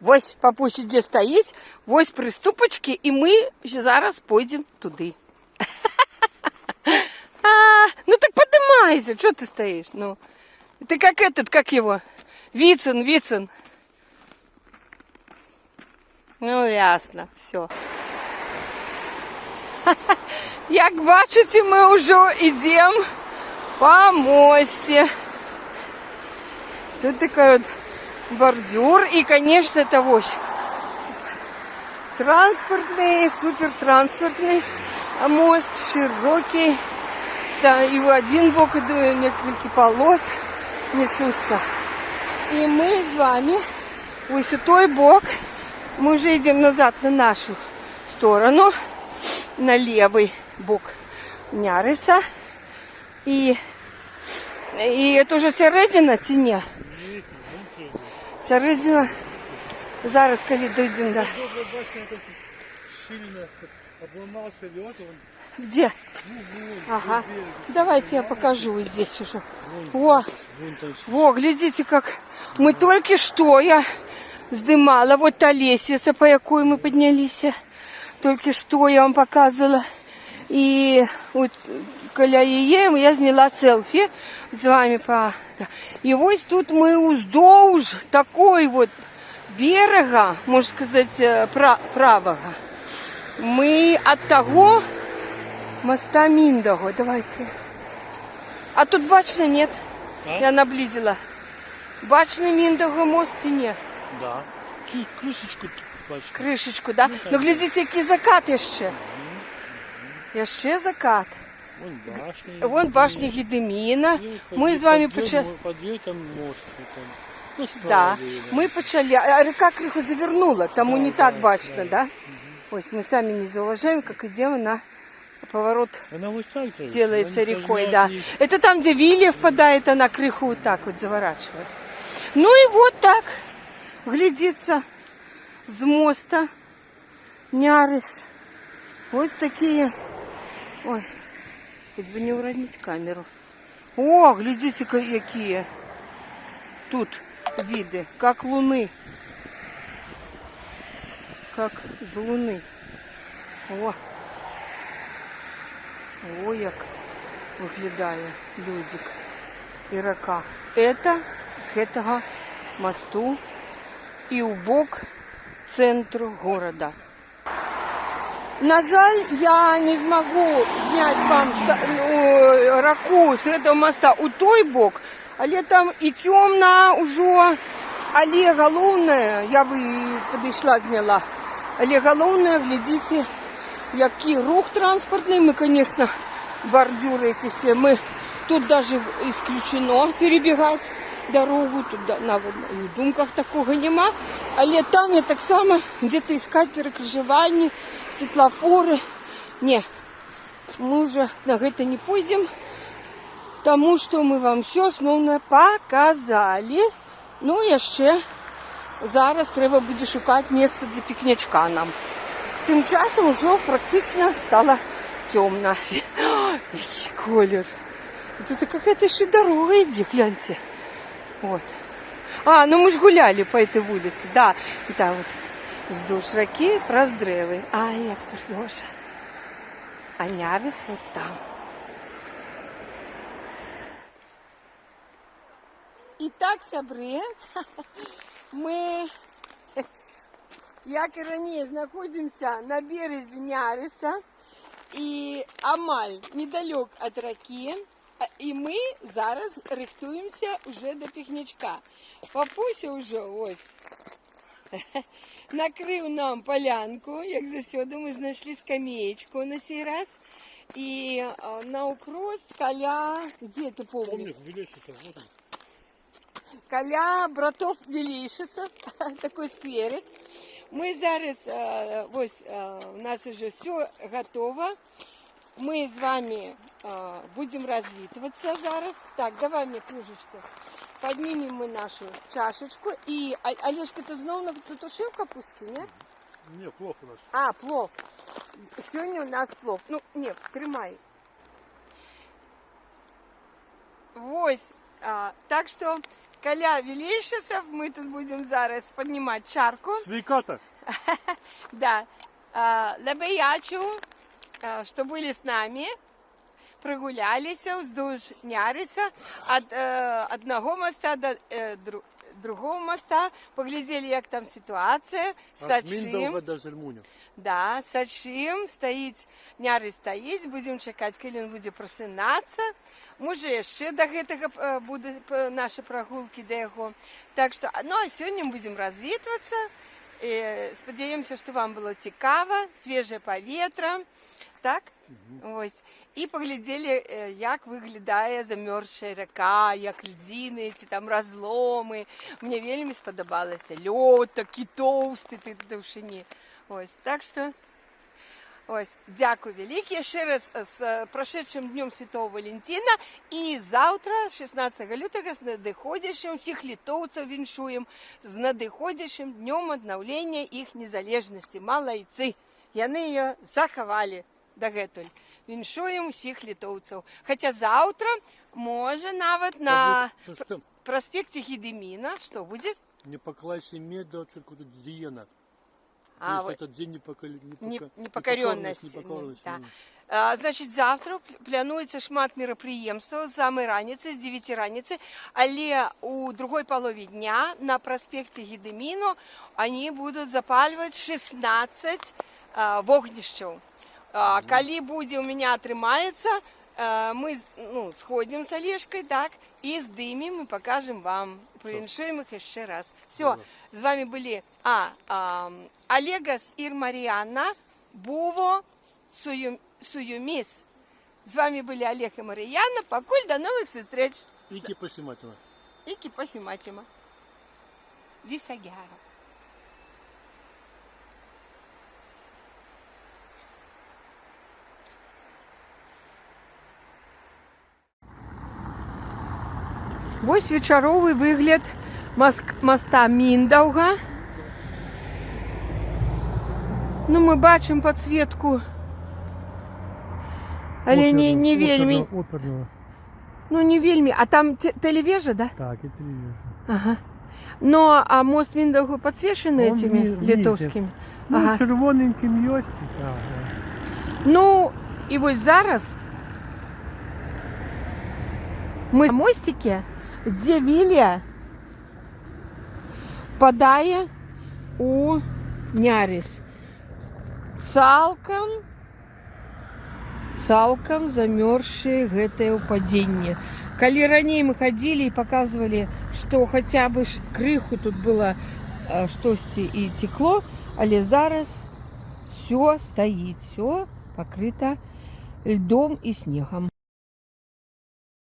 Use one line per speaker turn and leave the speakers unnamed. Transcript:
Вось папуся дзе стаіць, вось прыступачкі, і мы зараз пойдзем туды. Ну так поднимайся, что ты стоишь? Ну, ты как этот, как его? Вицин. Ну, ясно, все. Як бачите, мы уже идем по мосте. Тут такой вот бордюр. И, конечно, это вот транспортный, супертранспортный мост, широкий. Да, и в один бок несколько полос несутся. И мы с вами, ось у той бок, мы уже идем назад на нашу сторону, на левый бок Няриса. И это уже середина чи ні? Середина. Зараз, коли дойдем, да. Где? Ага. Давайте я покажу здесь уже. Во, глядите, как мы только что я сдымала. Вот та лестница, по якой мы поднялись. Только что я вам показывала. И вот коля ее я сняла селфи с вами. И вот тут мы уздовж такой вот берега, можно сказать, правого. Мы от того моста Миндаго. Давайте. А тут бачно нет? А? Я наблизила. Бачно Миндаго мост и нет?
Да. Крышечку бачно.
Крышечку, да? Ну, глядите, який закат еще. Еще закат. Вон башня Гедемина. Мы с вами почали.
Там мост. Ну,
да, мы почали. А река крыху завернула, тому не так бачно, да? Ось мы сами не зауважаем, как идем на поворот. Делается рекой, да. Это там, где Вилья впадает, она крыху вот так вот заворачивает. Ну и вот так глядится с моста Нярис. Вот такие. Ой, хоть бы не уронить камеру. О, глядите, какие тут виды, как луны. Как з луни. О, як виглядає людик і река. Это з гэтага мосту і ў бок центру города. На жаль, я не смогу снять вам раку с этого моста у той бок, але там и темно уже, але головне, я бы подошла, зняла. Але головне, глядите, який рух транспортный. Мы, конечно, бордюры эти все, тут даже исключено перебегать дорогу, тут навіть і в думках такого нема. Але там я так само где-то искать перекрыжевания, светлофоры. Не, мы уже на это не пойдем, потому что мы вам все основное показали. Ну, еще зараз треба буде шукати місце для пікнічка нам. Тим часом вже практично стало темно. Який колір. Тут какая-то еще дорога идет, гляньте. Вот. А, ну мы же гуляли по этой улице, да. И там вот вздовж реки праз древи. Ай, як пригожа. А Нярис вот там. Итак, сябры, мы, як і раніше, знаходимося на березі Няриса і амаль недалек от реки. І ми зараз рихтуємося вже до пікнічка. Папуся вже ось накрив нам полянку, як засюди. Ми знайшли скамеечку на сей раз. І навкруст каля, де ти помниш? Каля братов Велішеса, такий скверик. Ми зараз, ось у нас вже все готово. Мы с вами будем развитываться зараз. Так, давай мне кружечку. Поднимем мы нашу чашечку. И, Олежка, ты снова натушил капустки, нет?
Нет, плов у нас.
А, плов. Сегодня у нас плов. Ну, нет, тримай. Вось. Так что Каля Велишесов, мы тут будем зараз поднимать чарку.
Свеката.
Да. Лебеячу, что были с нами, прогулялись вздовж Няриса от одного моста до другого моста, поглядели, як там ситуація,
От Миндауга до Жельмуня.
Да, сачым, стаіць, Няры стаіць, будзем чакаць, калі ён будзе прасынацца. Можа, яшчэ да гэтага будуць нашы прагулкі да яго. Так што, ну, а сёння мы будзем развітвацца. Спадзяёмся, што вам было цікава, свежае паветра. Так? Ось. І паглядзелі, як выглядае замёрзшая рака, як льдзіны, ці там разломы. Мне вельмі спадабалася. Лёд такі тоўсты ты да даўшыні. Ось. Так што, ось, дзякуй вялікі. Яшчэ раз з прашэдшым днём Святого Валентина. І заўтра, 16 лютага, з надыходзячым, усіх літоўцаў віншуем, з надыходзячым днём аднаўлення іх незалежнасці. Малайцы. Яны яе захавалі дагэтуль. Віншуем усіх літоўцаў. Хаця заўтра, можа, нават на праспекце Гедеміна, што будзе?
Не поклайся меда, чутку тут Диена.
А,
вот этот день
непокоренности. Да. Значит, завтра плануецца шмат мерапрыемстваў з самай раніцы, з 9 раніцы, але у другой палове дня на праспекце Гедеміну они будут запальваць 16 вогнішчаў. Калі будзе у меня атрымаецца, мы сходим с Олежкой, так, и здымем, и покажем вам. Повіншуем их еще раз. Все, с вами были Олегас Ир Марьяна, Буво, Суюмис. С вами были Олег и Марьяна. Покуль, до новых встреч.
Ики посиматима.
Ики посиматима. Висагяра. Вось вечаровы выгляд моста Миндауга. Ну, мы бачым подсветку, але не вельмі. Ну, не вельмі. А там телевежа, да?
Так, и телевежа.
Ага. Но, а мост Миндауга подсвечены этими литовскими?
Ну,
ага.
Червоненьким ёсць. Да.
Ну, и вот зараз мы на мостике, где Вілля падае у Нярис. Цалкам замёрзшее гэтае ўпадзенне. Калі раней мы ходили и показывали, что хотя бы крыху тут было штосьці и текло, але зараз все стоит, все покрыто льдом и снегом.